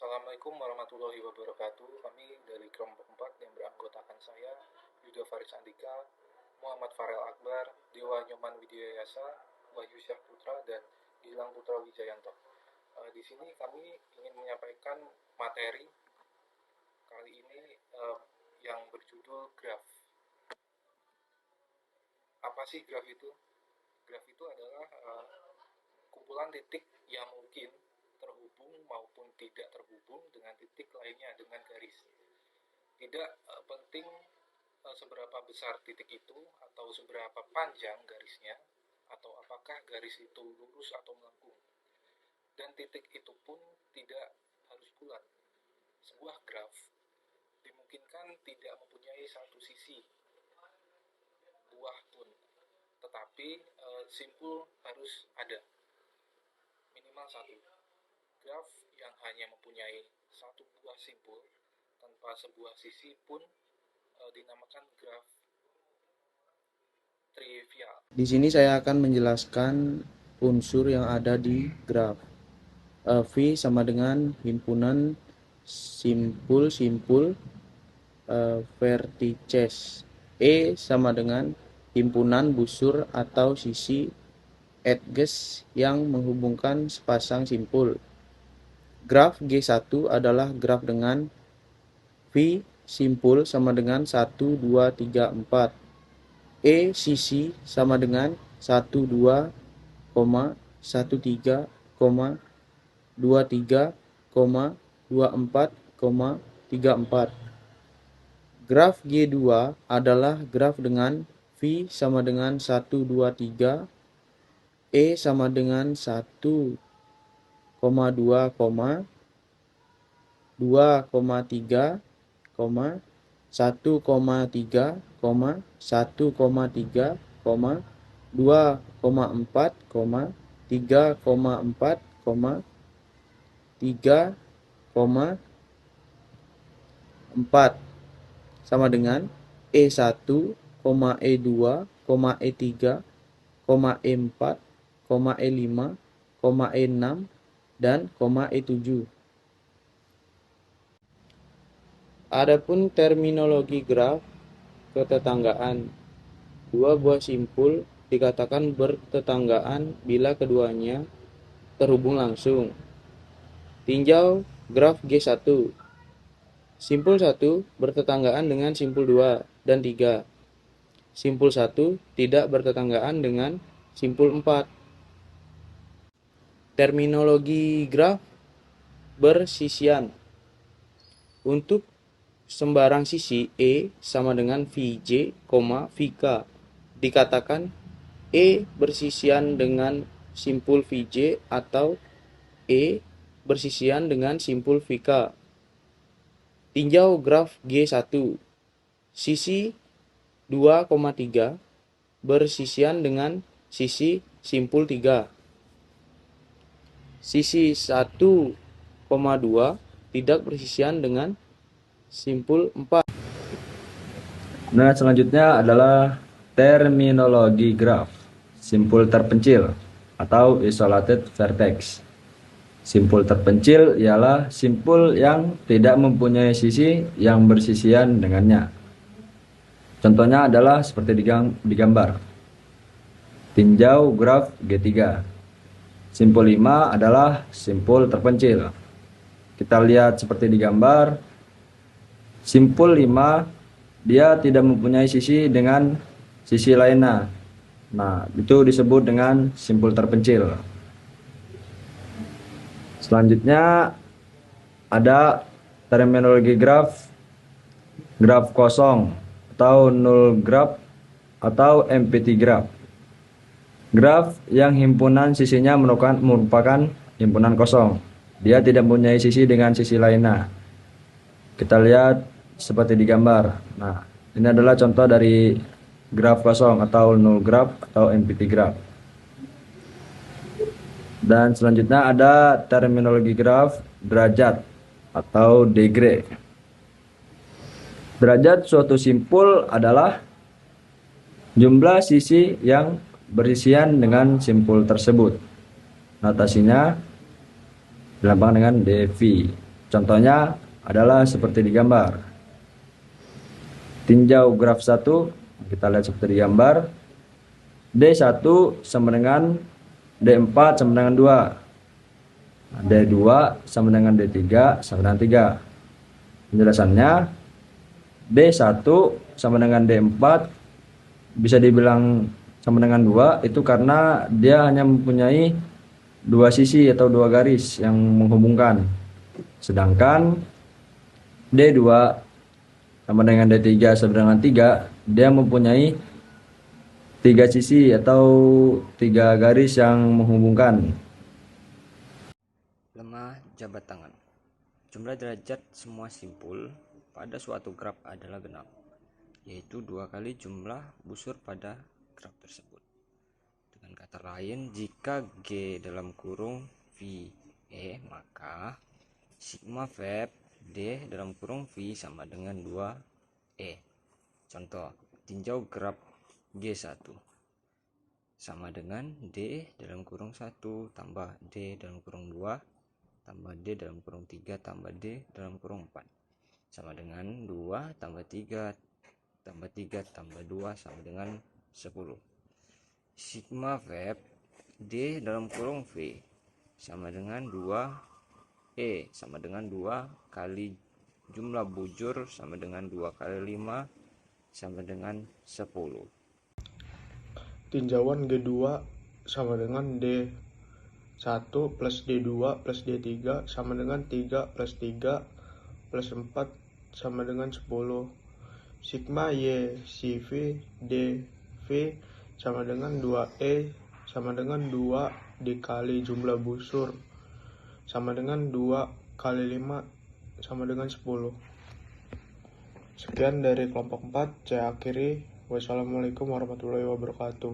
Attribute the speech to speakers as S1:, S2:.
S1: Assalamualaikum warahmatullahi wabarakatuh. Kami dari kelompok 4 yang beranggotakan saya, Yuda Faris Andika, Muhammad Farel Akbar, Dewa Nyoman Widiayasa, Wahyu Syahputra, dan Gilang Putra Wijayanto. Di sini kami ingin menyampaikan materi kali ini yang berjudul graf. Apa sih graf itu? Graf itu adalah kumpulan titik yang mungkin terhubung maupun tidak terhubung dengan titik lainnya dengan garis. Tidak penting seberapa besar titik itu atau seberapa panjang garisnya atau apakah garis itu lurus atau melengkung. Dan titik itu pun tidak harus bulat. Sebuah graf dimungkinkan tidak mempunyai satu sisi buah pun, tetapi simpul harus ada, minimal satu. Graf yang hanya mempunyai satu buah simpul tanpa sebuah sisi pun dinamakan graf trivial.
S2: Di sini saya akan menjelaskan unsur yang ada di graf. V sama dengan himpunan simpul-simpul vertices. E sama dengan himpunan busur atau sisi edges yang menghubungkan sepasang simpul. Graf G1 adalah graf dengan V simpul sama dengan 1, 2, 3, 4. E sisi sama dengan 1, 2, 13, 23, 24, 34. Graf G2 adalah graf dengan V sama dengan 1, 2, 3, E sama dengan 1, 2, 2,3, 1,3, 1,3, 2,4, 3,4, 3,4 sama dengan E1, E2, E3, E4, E5, E6, dan E7. Adapun terminologi graf ketetanggaan. Dua buah simpul dikatakan bertetanggaan bila keduanya terhubung langsung. Tinjau graf G1. Simpul 1 bertetanggaan dengan simpul 2 dan 3. Simpul 1 tidak bertetanggaan dengan simpul 4. Terminologi graf bersisian. Untuk sembarang sisi E sama dengan VJ, VK. Dikatakan E bersisian dengan simpul VJ atau E bersisian dengan simpul VK. Tinjau graf G1. Sisi 2,3 bersisian dengan sisi simpul 3. Sisi 1,2 tidak bersisian dengan simpul 4.
S3: Nah, selanjutnya adalah terminologi graf. Simpul terpencil atau isolated vertex. Simpul terpencil ialah simpul yang tidak mempunyai sisi yang bersisian dengannya. Contohnya adalah seperti digambar. Tinjau graf G3. Simpul 5 adalah simpul terpencil. Kita lihat seperti digambar. Simpul 5 dia tidak mempunyai sisi dengan sisi lainnya. Nah, itu disebut dengan simpul terpencil. Selanjutnya ada terminologi graf kosong atau null graf atau empty graf. Graf yang himpunan sisinya merupakan himpunan kosong. Dia tidak mempunyai sisi dengan sisi lainnya. Kita lihat seperti digambar. Nah, ini adalah contoh dari graf kosong atau null graf atau empty graf. Dan selanjutnya ada terminologi graf derajat atau degree. Derajat suatu simpul adalah jumlah sisi yang bersisian dengan simpul tersebut. Notasinya dilambangkan dengan dv. Contohnya adalah seperti di gambar. Tinjau graf 1, kita lihat seperti di gambar. D1 sama dengan D4 sama dengan 2. D2 sama dengan D3 sama dengan 3. Penjelasannya, D1 sama dengan D4 bisa dibilang sama dengan 2 itu karena dia hanya mempunyai dua sisi atau dua garis yang menghubungkan. Sedangkan D2 sama dengan D3 sama dengan 3, dia mempunyai tiga sisi atau tiga garis yang menghubungkan.
S4: Lemah jabat tangan. Jumlah derajat semua simpul pada suatu graf adalah genap, yaitu 2 kali jumlah busur pada graf tersebut. Dengan kata lain, jika G dalam kurung V E, maka sigma VEB D dalam kurung V sama dengan 2E. Contoh, tinjau graf G1 sama dengan D dalam kurung 1 tambah D dalam kurung 2 tambah D dalam kurung 3 tambah D dalam kurung 4 sama dengan 2 tambah 3 tambah 3 tambah 2 sama dengan 10. Sigma VEB D dalam kurung V sama dengan 2E sama dengan 2 kali jumlah bujur sama dengan 2 kali 5 sama dengan 10.
S5: Tinjauan G2 sama dengan D1 plus D2 plus D3 sama dengan 3 plus 3 plus 4 sama dengan 10. Sigma Y CV DV sama dengan 2E sama dengan 2 dikali jumlah busur sama dengan 2 kali 5 sama dengan 10. Sekian dari kelompok 4, saya akhiri. Wassalamualaikum warahmatullahi wabarakatuh.